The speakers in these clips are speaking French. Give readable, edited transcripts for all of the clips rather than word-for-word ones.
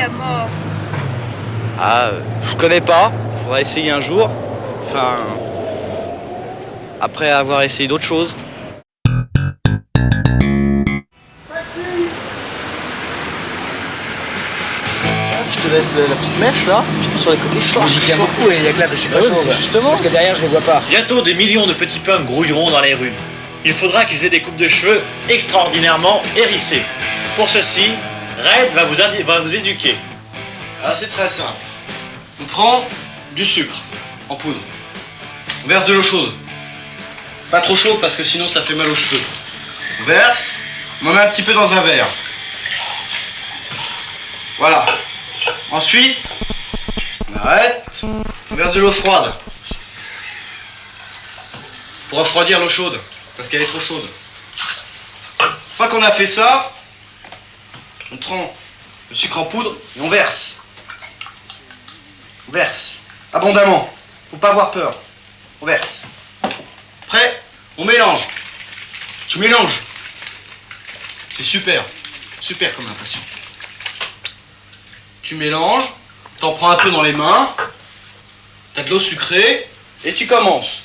la mort? Ah, je connais pas. Faudra essayer un jour. Enfin, après avoir essayé d'autres choses. Je te laisse la petite mèche là, sur les côtés. J'y tiens beaucoup et il y a que là que je suis pas chaud. Justement. Parce que derrière je les vois pas. Bientôt, des millions de petits punks grouilleront dans les rues. Il faudra qu'ils aient des coupes de cheveux extraordinairement hérissées. Pour ceci, Red va vous éduquer. Ah, c'est très simple. On prend du sucre en poudre. On verse de l'eau chaude. Pas trop chaud parce que sinon ça fait mal aux cheveux. On verse, on en met un petit peu dans un verre. Voilà. Ensuite, on arrête, on verse de l'eau froide. Pour refroidir l'eau chaude, parce qu'elle est trop chaude. Une fois qu'on a fait ça, on prend le sucre en poudre et on verse. On verse. Abondamment. Faut pas avoir peur. On verse. Après, on mélange. Tu mélanges. C'est super. Super comme impression. Tu mélanges, t'en prends un peu dans les mains, t'as de l'eau sucrée, et tu commences.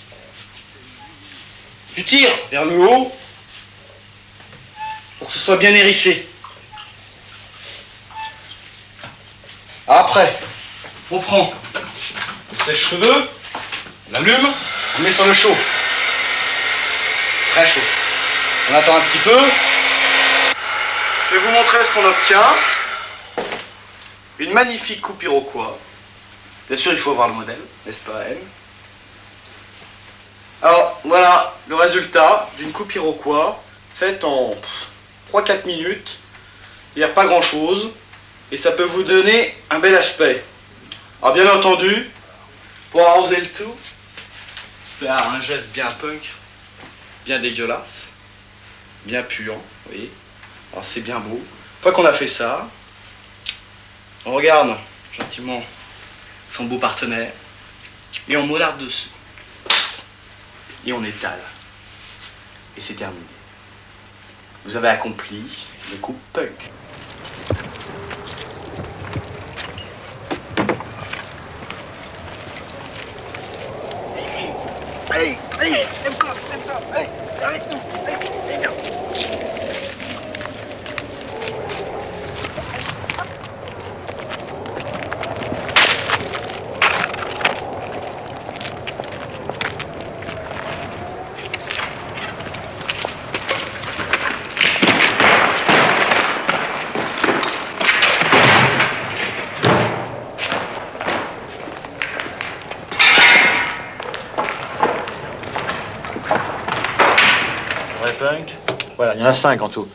Tu tires vers le haut pour que ce soit bien hérissé. Après, on prend le sèche-cheveux, on l'allume, on le met sur le chaud. Très chaud. On attend un petit peu. Je vais vous montrer ce qu'on obtient. Une magnifique coupe iroquois. Bien sûr, il faut voir le modèle, n'est-ce pas, Anne? Alors, voilà le résultat d'une coupe iroquois faite en 3-4 minutes. Il n'y a pas grand-chose. Et ça peut vous donner un bel aspect. Alors, bien entendu, pour arroser le tout, faire un geste bien punk, bien dégueulasse, bien puant, vous voyez. Alors, c'est bien beau. Une fois qu'on a fait ça, on regarde gentiment son beau partenaire et on molarde dessus. Et on étale. Et c'est terminé. Vous avez accompli le coup punk. Allez, allez, lève-toi, allez, avec nous, allez, viens. Punk. Voilà, il y en a 5 en tout.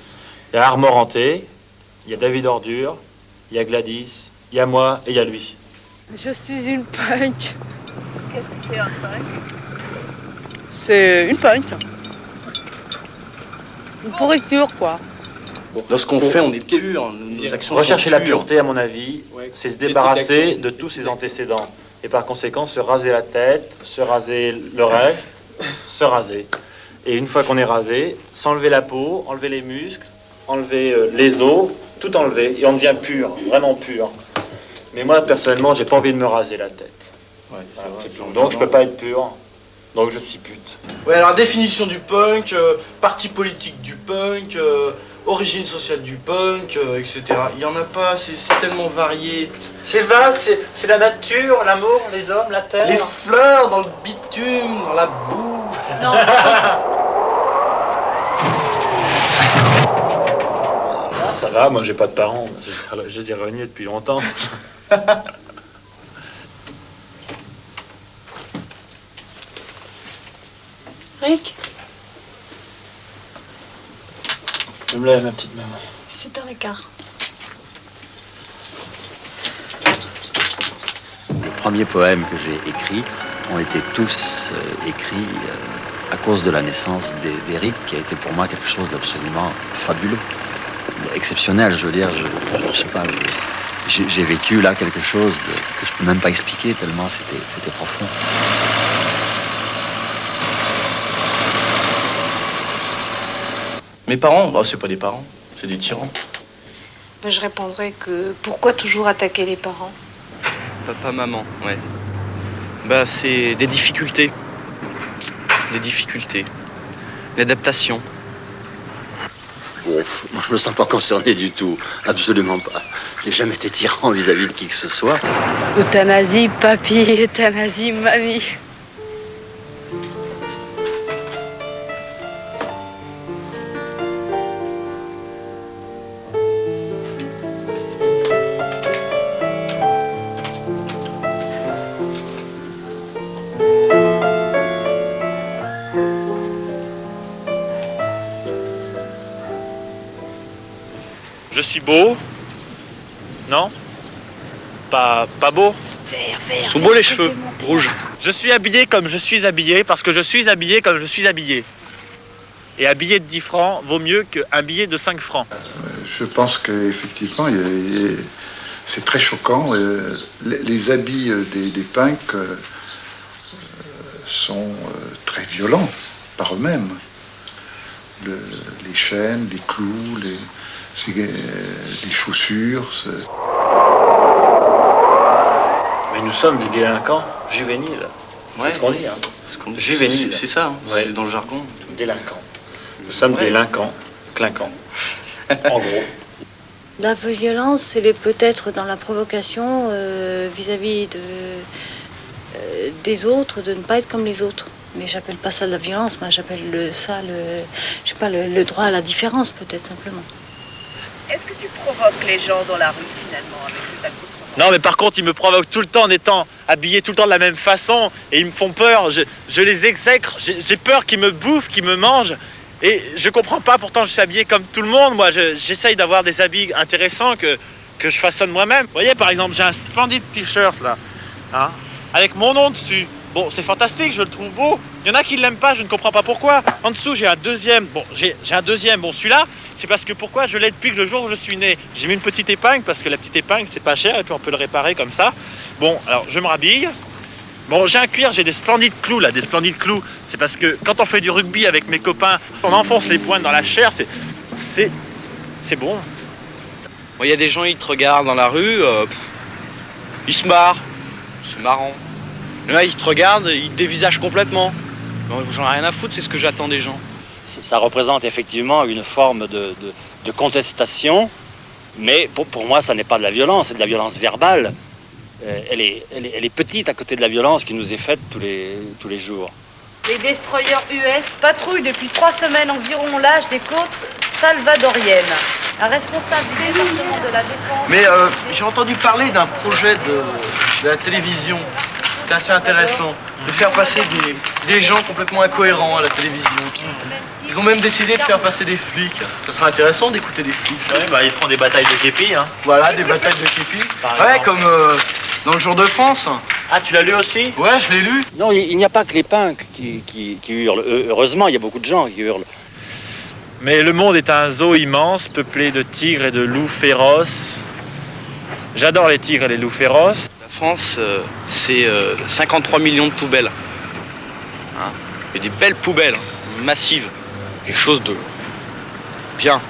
Il y a Armor Hanté, il y a David Ordure, il y a Gladys, il y a moi et il y a lui. Je suis une punk. Qu'est-ce que c'est un punk? C'est une punk. Une pourriture, quoi. Lorsqu'on fait, on est pur. Nos actions Rechercher sont la pures. pureté, à mon avis, c'est se débarrasser de tous ses antécédents. Et par conséquent, se raser la tête, se raser le reste, se raser. Et une fois qu'on est rasé, s'enlever la peau, enlever les muscles, enlever les os, tout enlever. Et on devient pur, vraiment pur. Mais moi, personnellement, j'ai pas envie de me raser la tête. Ouais, Voilà, c'est vrai, donc je peux pas être pur. Donc je suis pute. Ouais, alors définition du punk, parti politique du punk, origine sociale du punk, etc. Il y en a pas, c'est tellement varié. C'est vaste, c'est la nature, l'amour, les hommes, la terre. Les fleurs dans le bitume, dans la boue. Non. Ça va, moi j'ai pas de parents, je les ai reniés depuis longtemps. Rick, Je me lève, ma petite maman. 7h15. Les premiers poèmes que j'ai écrits ont été tous écrits à cause de la naissance d'Éric, qui a été pour moi quelque chose d'absolument fabuleux, exceptionnel. Je veux dire, je sais pas, j'ai vécu là quelque chose que je peux même pas expliquer tellement c'était profond. Mes parents, bah, c'est pas des parents, c'est des tyrans. Je répondrais que pourquoi toujours attaquer les parents? Papa, maman, ouais. Bah, c'est des difficultés. Des difficultés. L'adaptation. Ouf, moi je me sens pas concerné du tout, absolument pas. J'ai jamais été tyran vis-à-vis de qui que ce soit. Euthanasie, papy, euthanasie, mamie. Je suis beau? Non? Pas beau? Ils sont beaux les cheveux, rouges. Je suis habillé comme je suis habillé parce que je suis habillé comme je suis habillé. Et un billet de 10 francs vaut mieux qu'un billet de 5 francs. Je pense qu'effectivement, c'est très choquant. Les habits des punks sont très violents par eux-mêmes. Les chaînes, les clous, les chaussures. Mais nous sommes des délinquants juvéniles. Ouais. C'est ce qu'on dit. Hein. Juvéniles. C'est ça, hein. Ouais. C'est dans le jargon. Délinquants. Nous sommes délinquants, clinquants. En gros. La violence, elle est peut-être dans la provocation vis-à-vis des autres, de ne pas être comme les autres. Mais j'appelle pas ça de la violence, moi j'appelle ça le droit à la différence, peut-être simplement. Est-ce que tu provoques les gens dans la rue finalement avec cet accoutrement? Non, mais par contre, ils me provoquent tout le temps en étant habillés tout le temps de la même façon et ils me font peur. Je les exècre. J'ai peur qu'ils me bouffent, qu'ils me mangent. Et je comprends pas, pourtant je suis habillé comme tout le monde. Moi, j'essaye d'avoir des habits intéressants que je façonne moi-même. Vous voyez, par exemple, j'ai un splendide t-shirt là, hein, avec mon nom dessus. Bon, c'est fantastique, je le trouve beau. Il y en a qui ne l'aiment pas, je ne comprends pas pourquoi. En dessous, j'ai un deuxième. Bon, j'ai un deuxième. Bon, celui-là, c'est parce que pourquoi je l'ai depuis le jour où je suis né. J'ai mis une petite épingle parce que la petite épingle, c'est pas cher et puis on peut le réparer comme ça. Bon, alors je me rhabille. Bon, j'ai un cuir, j'ai des splendides clous là, des splendides clous. C'est parce que quand on fait du rugby avec mes copains, on enfonce les pointes dans la chair, c'est bon. Bon, y a des gens, ils te regardent dans la rue, ils se marrent. C'est marrant. Là, ils te regardent, ils te dévisagent complètement. J'en ai rien à foutre, c'est ce que j'attends des gens. Ça représente effectivement une forme de contestation, mais pour moi, ça n'est pas de la violence, c'est de la violence verbale. Elle est petite à côté de la violence qui nous est faite tous les jours. Les destroyers US patrouillent depuis 3 semaines environ au large des côtes salvadoriennes. Un responsable du département de la défense... Mais j'ai entendu parler d'un projet de la télévision. C'est assez intéressant de faire passer des gens complètement incohérents à la télévision. Ils ont même décidé de faire passer des flics. Ça serait intéressant d'écouter des flics. Ouais, bah ils font des batailles de képi, hein. Voilà, des batailles de képi. Ouais, comme dans le Jour de France. Ah, tu l'as lu aussi? Ouais, je l'ai lu. Non, il n'y a pas que les punks qui hurlent. Heureusement, il y a beaucoup de gens qui hurlent. Mais le monde est un zoo immense, peuplé de tigres et de loups féroces. J'adore les tigres et les loups féroces. La France, c'est 53 millions de poubelles. Hein, et des belles poubelles, massives. Quelque chose de bien.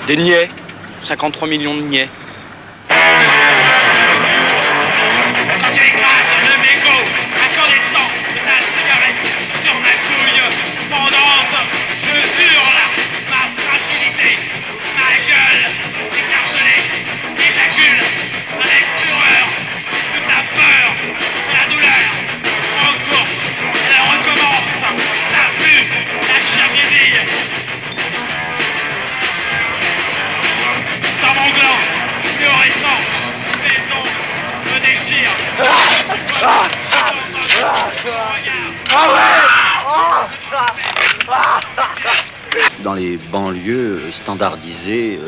Des niais. 53 millions de niais. Quand tu écrases le mégot incandescent de ta cigarette sur ma couille pendante, je hurle ma fragilité, ma gueule écartelée, éjacule avec fureur toute la peur et la douleur. En course, elle recommence, ça pue, la chair grésille. Dans mon gland, fluorescent, mes ongles me déchirent. Dans les banlieues standardisées,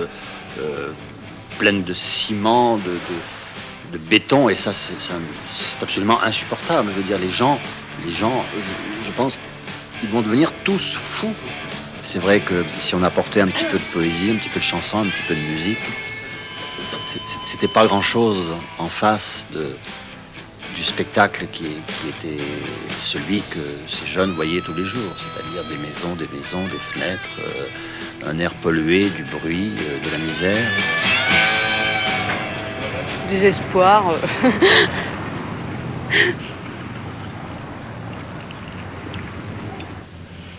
pleines de ciment, de béton, et ça c'est absolument insupportable. Je veux dire, les gens, je pense qu'ils vont devenir tous fous. C'est vrai que si on apportait un petit peu de poésie, un petit peu de chanson, un petit peu de musique, c'était pas grand-chose en face du spectacle qui était celui que ces jeunes voyaient tous les jours, c'est-à-dire des maisons, des fenêtres, un air pollué, du bruit, de la misère. désespoir.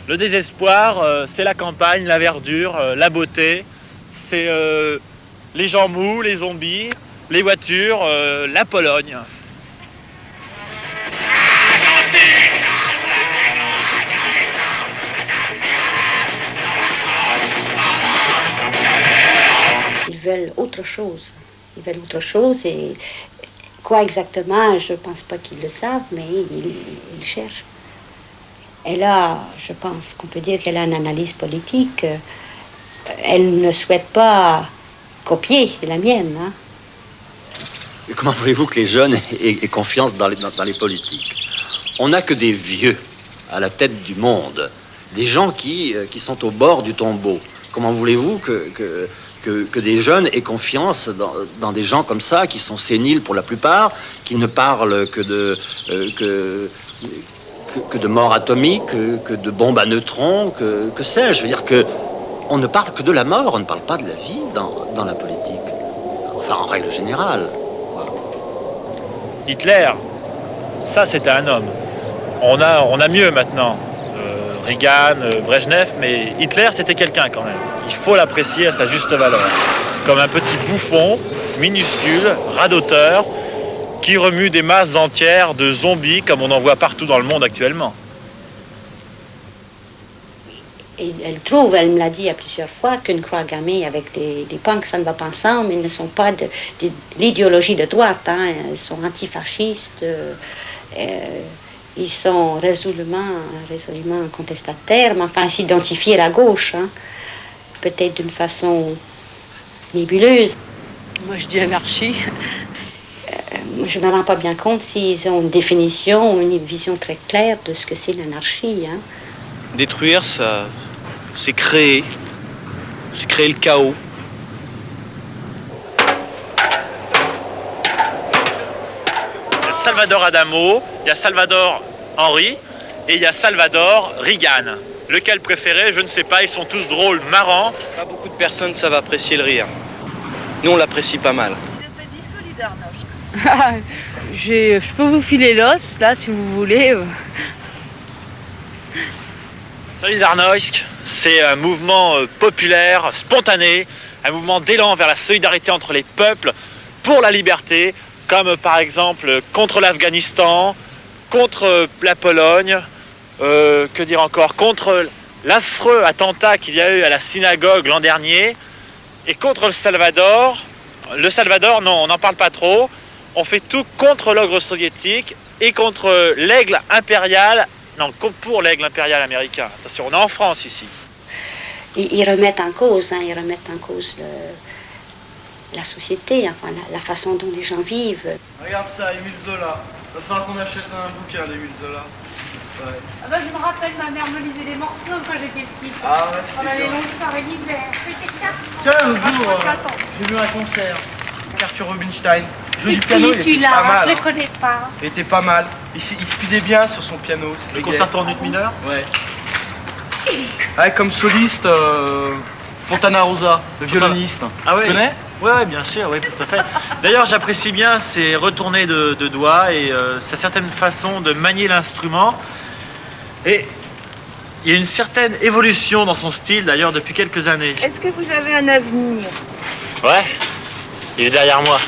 Le désespoir, c'est la campagne, la verdure, la beauté. C'est les gens mous, les zombies, les voitures, la Pologne. Ils veulent autre chose. Ils veulent autre chose et quoi exactement, je ne pense pas qu'ils le savent, mais ils cherchent. Et là, je pense qu'on peut dire qu'elle a une analyse politique. Elle ne souhaite pas copier la mienne. Hein. Comment voulez-vous que les jeunes aient confiance dans les politiques? On n'a que des vieux à la tête du monde, des gens qui sont au bord du tombeau. Comment voulez-vous que des jeunes aient confiance dans des gens comme ça, qui sont séniles pour la plupart, qui ne parlent que de mort atomique, que de bombes à neutrons, que sais-je. Je veux dire qu'on ne parle que de la mort, on ne parle pas de la vie dans la politique. Enfin, en règle générale. Hitler, ça c'était un homme. On a mieux maintenant. Reagan, Brejnev, mais Hitler c'était quelqu'un quand même. Il faut l'apprécier à sa juste valeur. Comme un petit bouffon, minuscule, radoteur, qui remue des masses entières de zombies comme on en voit partout dans le monde actuellement. Et elle trouve, elle me l'a dit à plusieurs fois, qu'une croix gammée avec des punks, ça ne va pas ensemble. Ils ne sont pas de l'idéologie de droite. Hein. Ils sont antifascistes. Ils sont résolument contestataires. Mais enfin, ils s'identifient à la gauche. Hein. Peut-être d'une façon nébuleuse. Moi, je dis anarchie. Je ne me rends pas bien compte s'ils ont une définition, une vision très claire de ce que c'est l'anarchie. Hein. Détruire, ça, c'est créer le chaos. Il y a Salvador Adamo, il y a Salvador Henry et il y a Salvador Reagan. Lequel préférer, je ne sais pas, ils sont tous drôles, marrants. Pas beaucoup de personnes savent apprécier le rire. Nous, on l'apprécie pas mal. Je peux vous filer l'os, là, si vous voulez. Solidarność, c'est un mouvement populaire, spontané, un mouvement d'élan vers la solidarité entre les peuples pour la liberté, comme par exemple contre l'Afghanistan, contre la Pologne, que dire encore, contre l'affreux attentat qu'il y a eu à la synagogue l'an dernier, et contre le Salvador. Le Salvador, non, on n'en parle pas trop. On fait tout contre l'ogre soviétique et contre l'aigle impérial. Non, pour l'aigle impérial américain. Attention, on est en France ici. Ils remettent en cause, hein, la société, enfin la façon dont les gens vivent. Regarde ça, Émile Zola. Il va falloir qu'on achète un bouquin d'Émile Zola. Ouais. Ah bah, je me rappelle, ma mère me lisait des morceaux quand j'étais petite. Ah ouais, on avait longues soirées d'hiver. C'était ça. 15 jours, j'ai vu un concert. Arthur Rubinstein. Joli piano, il était pas mal. Je le connais pas. Il était pas mal. Il se pidait bien sur son piano. Le concerto en ut mineur. Ouais. Avec comme soliste Fontana Rosa, le violoniste. Ah ouais. Tu connais? Ouais, bien sûr, oui, tout à fait. D'ailleurs, j'apprécie bien ces retournées de doigts et sa certaine façon de manier l'instrument. Et il y a une certaine évolution dans son style, d'ailleurs, depuis quelques années. Est-ce que vous avez un avenir? Ouais, il est derrière moi.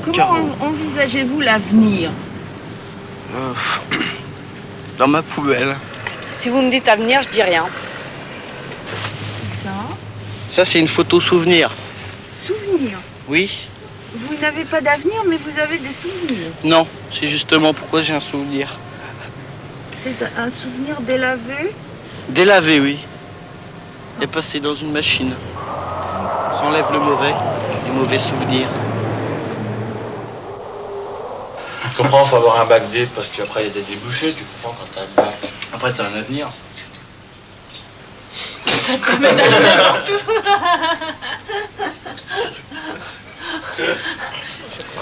Comment envisagez-vous l'avenir? Dans ma poubelle. Si vous me dites avenir, je dis rien. Ça, c'est une photo souvenir. Souvenir? Oui. Vous n'avez pas d'avenir, mais vous avez des souvenirs. Non, c'est justement pourquoi j'ai un souvenir. C'est un souvenir délavé? Délavé, oui. Et passé dans une machine. Ça enlève les mauvais souvenirs. Je comprends, faut avoir un bac D parce qu'après il y a des débouchés, tu comprends, quand t'as un bac. Après t'as un avenir. Ça te permet d'aller partout.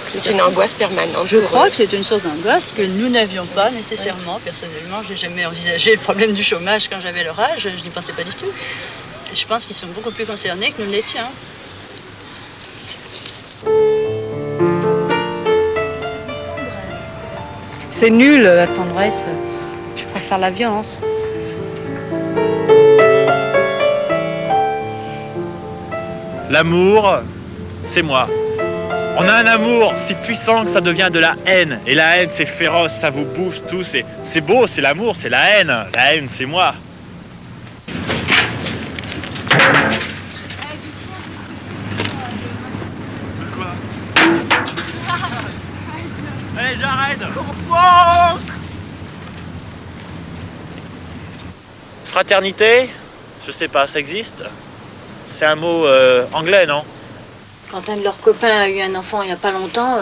C'est une angoisse permanente. Je crois que c'est une source d'angoisse que nous n'avions pas nécessairement. Personnellement, j'ai jamais envisagé le problème du chômage quand j'avais leur âge, je n'y pensais pas du tout. Je pense qu'ils sont beaucoup plus concernés que nous l'étions. C'est nul, la tendresse. Je préfère la violence. L'amour, c'est moi. On a un amour si puissant que ça devient de la haine. Et la haine, c'est féroce, ça vous bouffe tous. C'est beau, c'est l'amour, c'est la haine. La haine, c'est moi. Allez, j'arrête. Fraternité, je sais pas, ça existe? C'est un mot anglais, non? Quand un de leurs copains a eu un enfant il n'y a pas longtemps,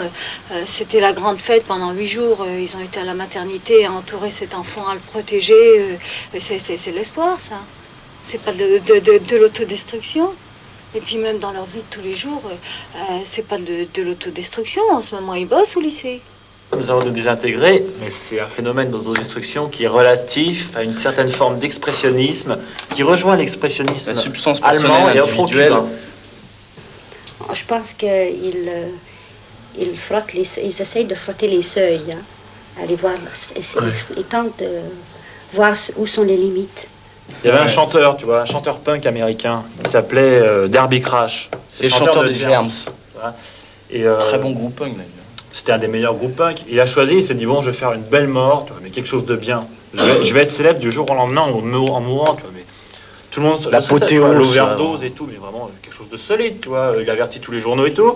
c'était la grande fête pendant 8 jours. Ils ont été à la maternité à entourer cet enfant, à le protéger. C'est l'espoir, ça. C'est pas de l'autodestruction. Et puis même dans leur vie de tous les jours, c'est pas de l'autodestruction. En ce moment, ils bossent au lycée. Nous allons nous désintégrer, mais c'est un phénomène d'autodestruction qui est relatif à une certaine forme d'expressionnisme qui rejoint l'expressionnisme allemand et afro-cubain. Je pense qu'ils essayent de frotter les seuils, hein. Aller voir, ils tentent de voir où sont les limites. Il y avait un chanteur, tu vois, un chanteur punk américain, il s'appelait Derby Crash. C'est le chanteur de Germs. Très bon groupe punk, d'ailleurs. C'était un des meilleurs groupes punk. Il a choisi, il s'est dit, bon, je vais faire une belle mort, tu vois, mais quelque chose de bien. Je vais être célèbre du jour au lendemain en mourant, tu vois, mais tout le monde... L'apothéose. L'overdose et tout, mais vraiment quelque chose de solide, tu vois. Il avertit tous les journaux et tout.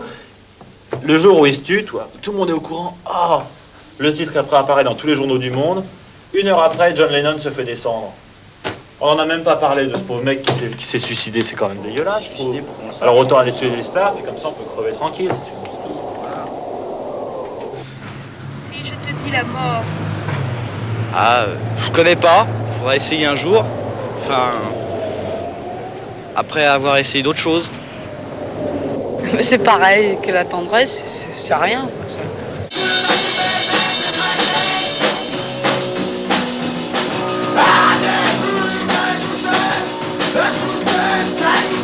Le jour où il se tue, tu vois, tout le monde est au courant. Oh, le titre après apparaît dans tous les journaux du monde. 1 heure après, John Lennon se fait descendre. On n'en a même pas parlé de ce pauvre mec qui s'est suicidé, c'est quand même dégueulasse. Alors autant aller tuer les stars, et comme ça on peut crever tranquille. Si je te dis la mort, Ah, je connais pas. Faudra essayer un jour. Enfin, après avoir essayé d'autres choses. C'est pareil que la tendresse, c'est rien. Ça. Let's